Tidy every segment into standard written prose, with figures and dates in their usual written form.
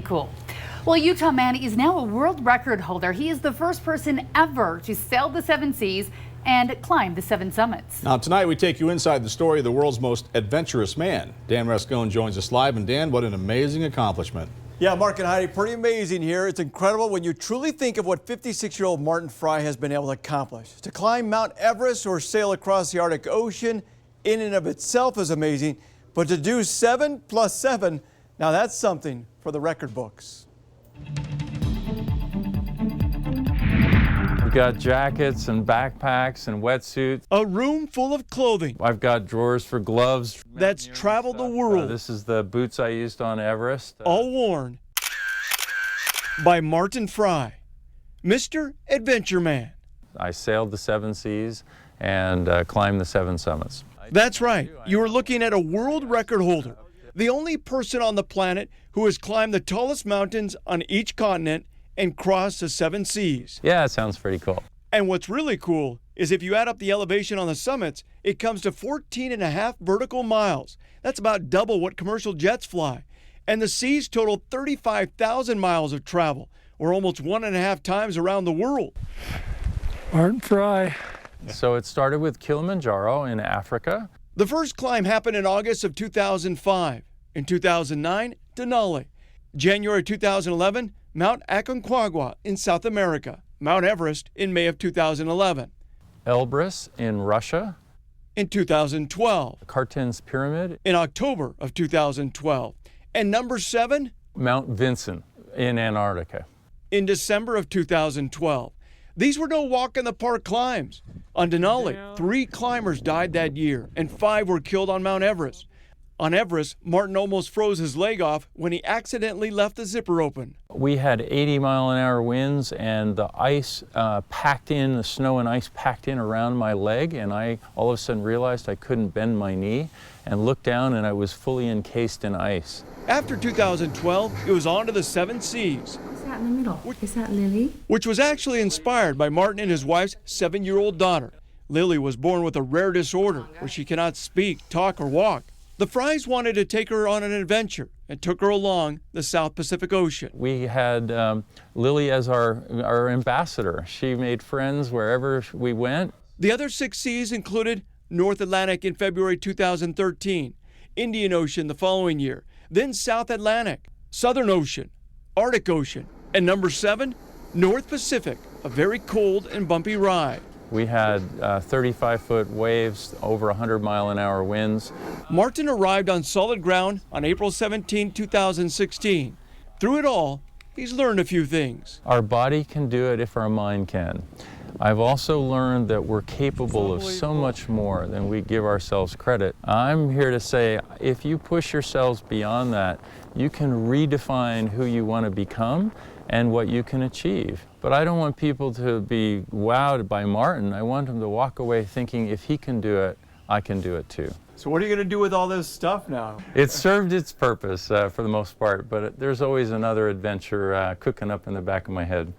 Cool. Well, Utah man is now a world record holder. He is the first person ever to sail the 7 seas and climb the 7 summits. Now tonight we take you inside the story of the world's most adventurous man. Dan Rascon joins us live. And Dan, what an amazing accomplishment. Yeah, Mark and Heidi, pretty amazing here. It's incredible when you truly think of what 56-year-old Martin Frey has been able to accomplish. To climb Mount Everest or sail across the Arctic Ocean in and of itself is amazing, but to do 7 plus 7, now that's something for the record books. We've got jackets and backpacks and wetsuits. A room full of clothing. I've got drawers for gloves. That's traveled the world. This is the boots I used on Everest. All worn by Martin Frey, Mr. Adventure Man. I sailed the 7 seas and climbed the 7 summits. That's right. You are looking at a world record holder. The only person on the planet who has climbed the tallest mountains on each continent and crossed the 7 seas. Yeah, it sounds pretty cool. And what's really cool is if you add up the elevation on the summits, it comes to 14.5 vertical miles. That's about double what commercial jets fly. And the seas total 35,000 miles of travel, or almost 1.5 times around the world. Martin Frey. So it started with Kilimanjaro in Africa. The first climb happened in August of 2005. In 2009, Denali. January 2011, Mount Aconcagua in South America. Mount Everest in May of 2011. Elbrus in Russia. In 2012. Cartens Pyramid. In October of 2012. And number 7? Mount Vinson in Antarctica. In December of 2012. These were no walk-in-the-park climbs. On Denali, 3 climbers died that year, and 5 were killed on Mount Everest. On Everest, Martin almost froze his leg off when he accidentally left the zipper open. We had 80-mile-an-hour winds, and the ice packed in, the snow and ice packed in around my leg, and I all of a sudden realized I couldn't bend my knee, and looked down, and I was fully encased in ice. After 2012, it was on to the 7 seas. What's that in the middle? Is that Lily? Which was actually inspired by Martin and his wife's 7-year-old daughter. Lily was born with a rare disorder where she cannot speak, talk, or walk. The Freys wanted to take her on an adventure and took her along the South Pacific Ocean. We had Lily as our ambassador. She made friends wherever we went. The other 6 seas included North Atlantic in February 2013, Indian Ocean the following year, then South Atlantic, Southern Ocean, Arctic Ocean, and number 7, North Pacific, a very cold and bumpy ride. We had 35-foot waves, over 100-mile-an-hour winds. Martin arrived on solid ground on April 17, 2016. Through it all, he's learned a few things. Our body can do it if our mind can. I've also learned that we're capable of so much more than we give ourselves credit. I'm here to say, if you push yourselves beyond that, you can redefine who you want to become and what you can achieve. But I don't want people to be wowed by Martin. I want them to walk away thinking, if he can do it, I can do it too. So what are you going to do with all this stuff now? It served its purpose for the most part, but there's always another adventure cooking up in the back of my head.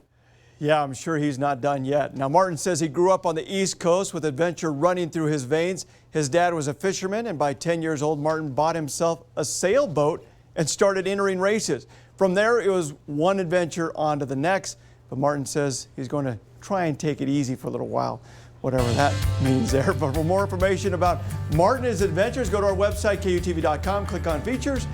Yeah, I'm sure he's not done yet. Now, Martin says he grew up on the East Coast with adventure running through his veins. His dad was a fisherman, and by 10 years old, Martin bought himself a sailboat and started entering races. From there, it was one adventure on to the next. But Martin says he's going to try and take it easy for a little while, whatever that means there. But for more information about Martin and his adventures, go to our website, KUTV.com, click on features,